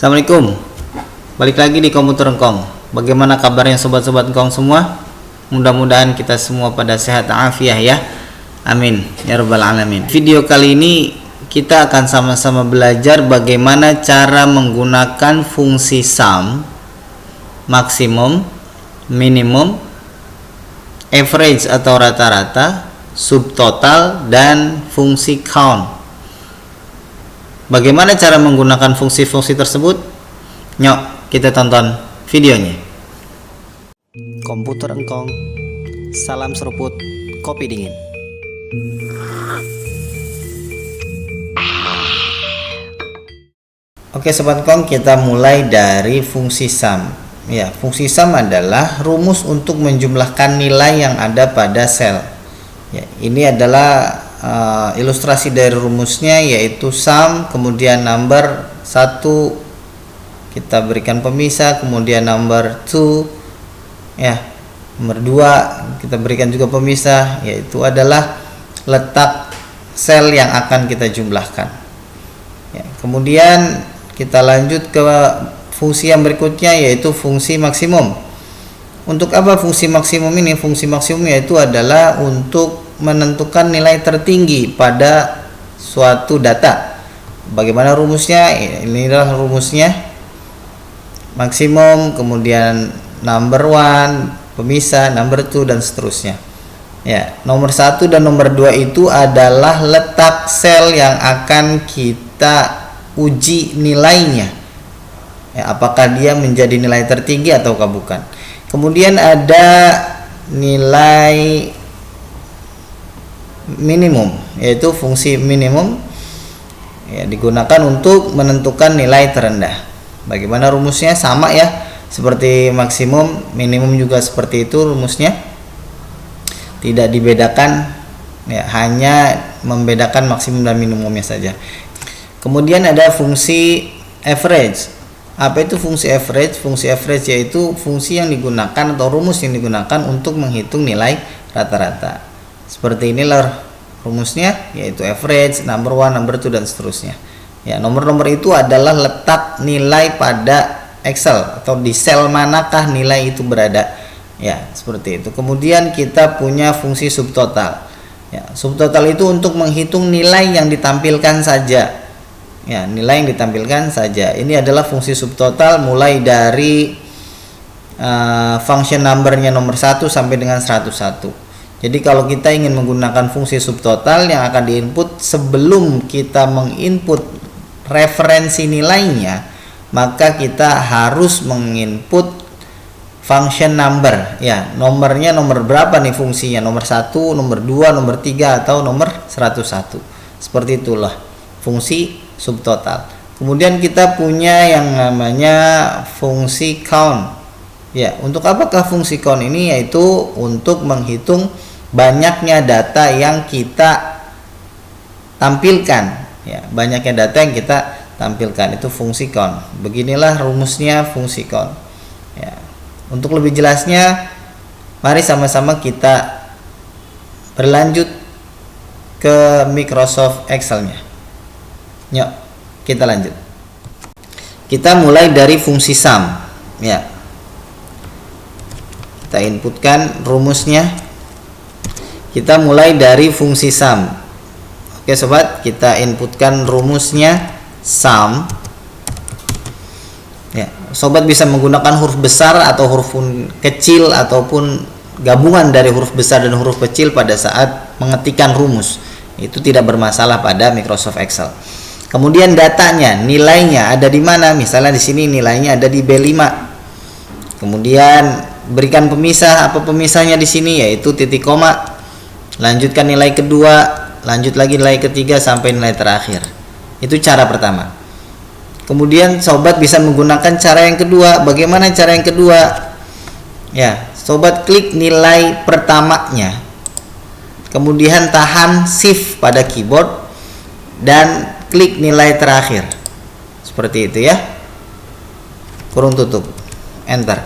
Assalamualaikum. Balik lagi di Komputer Engkong. Bagaimana kabarnya sobat-sobat Engkong semua? Mudah-mudahan kita semua pada sehat afiah ya. Amin ya rabbal alamin. Video kali ini kita akan sama-sama belajar bagaimana cara menggunakan fungsi sum, maksimum, minimum, average atau rata-rata, subtotal, dan fungsi count. Bagaimana cara menggunakan fungsi-fungsi tersebut? Nyok, kita tonton videonya. Komputer Engkong, salam seruput kopi dingin. Oke Sobat Engkong, kita mulai dari fungsi sum. Ya, fungsi sum adalah rumus untuk menjumlahkan nilai yang ada pada sel. Ya, ini adalah ilustrasi dari rumusnya, yaitu sum, kemudian number 1 kita berikan pemisah, kemudian number 2 ya, nomor 2 kita berikan juga pemisah, yaitu adalah letak sel yang akan kita jumlahkan ya. Kemudian kita lanjut ke fungsi yang berikutnya, yaitu fungsi maksimum. Untuk apa fungsi maksimum ini? Fungsi maksimum yaitu adalah untuk menentukan nilai tertinggi pada suatu data. Bagaimana rumusnya? Inilah rumusnya. Maksimum, kemudian number 1, pemisah, number 2, dan seterusnya. Ya, nomor 1 dan nomor 2 itu adalah letak sel yang akan kita uji nilainya. Ya, apakah dia menjadi nilai tertinggi ataukah bukan. Kemudian ada nilai minimum, yaitu fungsi minimum ya, digunakan untuk menentukan nilai terendah. Bagaimana rumusnya? Sama ya, seperti maksimum, minimum juga seperti itu rumusnya, tidak dibedakan ya, hanya membedakan maksimum dan minimumnya saja. Kemudian ada fungsi average. Apa itu fungsi average? Fungsi average yaitu fungsi yang digunakan atau rumus yang digunakan untuk menghitung nilai rata-rata. Seperti inilah rumusnya, yaitu average, number 1, number 2, dan seterusnya. Ya, nomor-nomor itu adalah letak nilai pada Excel atau di sel manakah nilai itu berada. Ya, seperti itu. Kemudian kita punya fungsi subtotal. Ya, subtotal itu untuk menghitung nilai yang ditampilkan saja. Ya, nilai yang ditampilkan saja. Ini adalah fungsi subtotal mulai dari function numbernya nomor 1 sampai dengan 101. Jadi kalau kita ingin menggunakan fungsi subtotal yang akan diinput sebelum kita menginput referensi nilainya, maka kita harus menginput function number. Ya, nomornya nomor berapa nih fungsinya? Nomor 1, nomor 2, nomor 3, atau nomor 101. Seperti itulah fungsi subtotal. Kemudian kita punya yang namanya fungsi count. Ya, untuk apakah fungsi count ini? Yaitu untuk menghitung banyaknya data yang kita tampilkan ya, banyaknya data yang kita tampilkan, itu fungsi count. Beginilah rumusnya fungsi count ya. Untuk lebih jelasnya, mari sama-sama kita berlanjut ke Microsoft Excel-nya. Yuk, kita lanjut. Kita mulai dari fungsi sum ya. Kita inputkan rumusnya. Kita mulai dari fungsi sum. Oke sobat, kita inputkan rumusnya sum. Ya, sobat bisa menggunakan huruf besar atau huruf kecil ataupun gabungan dari huruf besar dan huruf kecil pada saat mengetikkan rumus. Itu tidak bermasalah pada Microsoft Excel. Kemudian datanya, nilainya ada di mana? Misalnya di sini nilainya ada di B5. Kemudian berikan pemisah. Apa pemisahnya di sini? Yaitu titik koma. Lanjutkan nilai kedua, lanjut lagi nilai ketiga sampai nilai terakhir. Itu cara pertama. Kemudian sobat bisa menggunakan cara yang kedua. Bagaimana cara yang kedua? Ya, sobat klik nilai pertamanya. Kemudian tahan shift pada keyboard dan klik nilai terakhir. Seperti itu ya. Kurung tutup. Enter.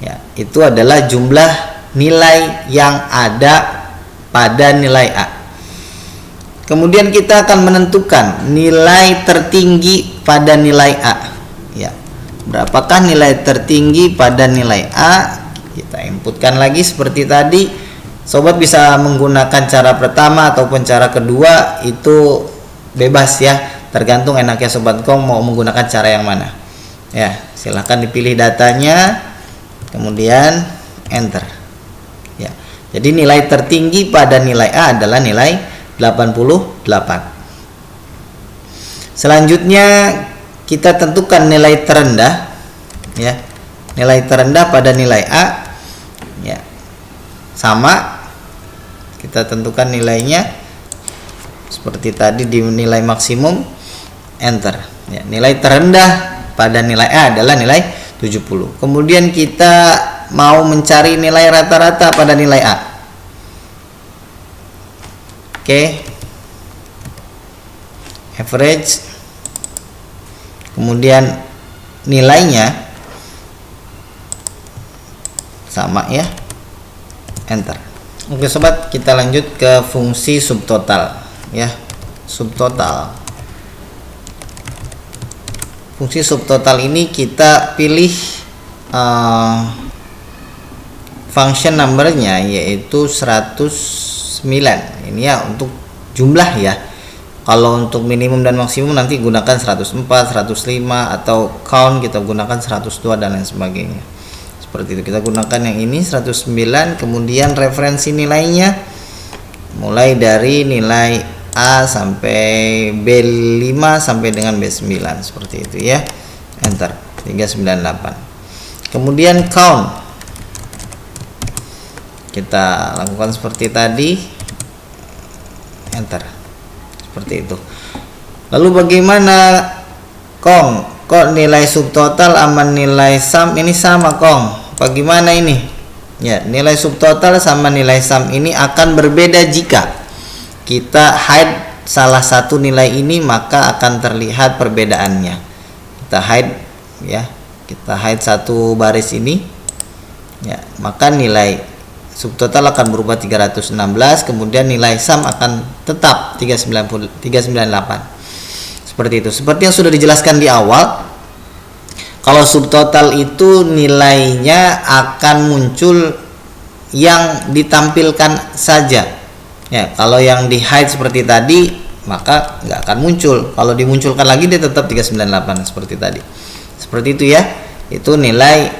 Ya, itu adalah jumlah nilai yang ada pada nilai A. Kemudian kita akan menentukan nilai tertinggi pada nilai A. Ya, berapakah nilai tertinggi pada nilai A? Kita inputkan lagi seperti tadi. Sobat bisa menggunakan cara pertama ataupun cara kedua, itu bebas ya, tergantung enaknya Sobat Ngkong mau menggunakan cara yang mana. Ya, silahkan dipilih datanya, kemudian enter. Ya, jadi nilai tertinggi pada nilai A adalah nilai 88. Selanjutnya kita tentukan nilai terendah, ya. Nilai terendah pada nilai A, ya, sama. Kita tentukan nilainya seperti tadi di nilai maksimum, enter. Ya, nilai terendah pada nilai A adalah nilai 70. Kemudian kita mau mencari nilai rata-rata pada nilai A. Oke. Average, kemudian nilainya sama ya, enter. Oke sobat, kita lanjut ke fungsi subtotal ya. Subtotal, fungsi subtotal ini kita pilih function numbernya yaitu 109. Ini ya untuk jumlah ya. Kalau untuk minimum dan maksimum nanti gunakan 104, 105, atau count kita gunakan 102 dan lain sebagainya. Seperti itu, kita gunakan yang ini 109. Kemudian referensi nilainya mulai dari nilai A sampai B5 sampai dengan B9 seperti itu ya. Enter 398. Kemudian count kita lakukan seperti tadi, enter. Seperti itu. Lalu bagaimana Kong? Kok nilai subtotal sama nilai sum ini sama Kong? Bagaimana ini? Ya, nilai subtotal sama nilai sum ini akan berbeda jika kita hide salah satu nilai ini, maka akan terlihat perbedaannya. Kita hide ya, kita hide satu baris ini. Ya, maka nilai subtotal akan berubah 316, kemudian nilai sum akan tetap 398. Seperti itu. Seperti yang sudah dijelaskan di awal, kalau subtotal itu nilainya akan muncul yang ditampilkan saja. Ya, kalau yang di hide seperti tadi, maka nggak akan muncul. Kalau dimunculkan lagi dia tetap 398 seperti tadi. Seperti itu ya. Itu nilai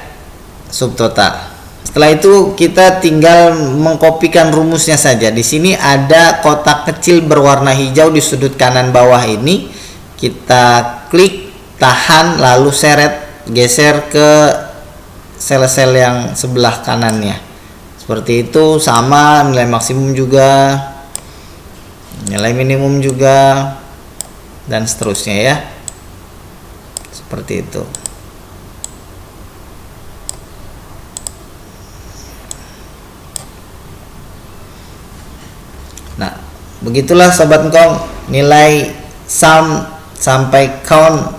subtotal. Setelah itu kita tinggal mengkopikan rumusnya saja. Di sini ada kotak kecil berwarna hijau di sudut kanan bawah ini. Kita klik, tahan, lalu seret, geser ke sel-sel yang sebelah kanannya. Seperti itu, sama nilai maksimum juga, nilai minimum juga, dan seterusnya ya. Seperti itu. Nah, begitulah Sobat Ngkong nilai sum sampai count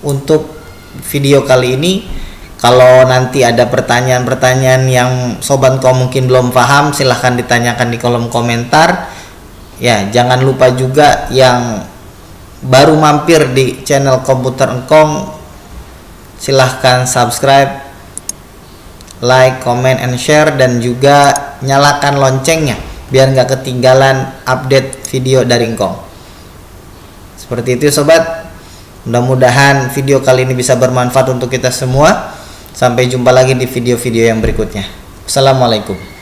untuk video kali ini. Kalau nanti ada pertanyaan-pertanyaan yang Sobat Ngkong mungkin belum paham, silahkan ditanyakan di kolom komentar. Ya, jangan lupa juga yang baru mampir di channel Komputer Ngkong, silahkan subscribe, like, comment, and share, dan juga nyalakan loncengnya biar nggak ketinggalan update video dari Ngkong. Seperti itu sobat, mudah-mudahan video kali ini bisa bermanfaat untuk kita semua. Sampai jumpa lagi di video-video yang berikutnya. Assalamualaikum.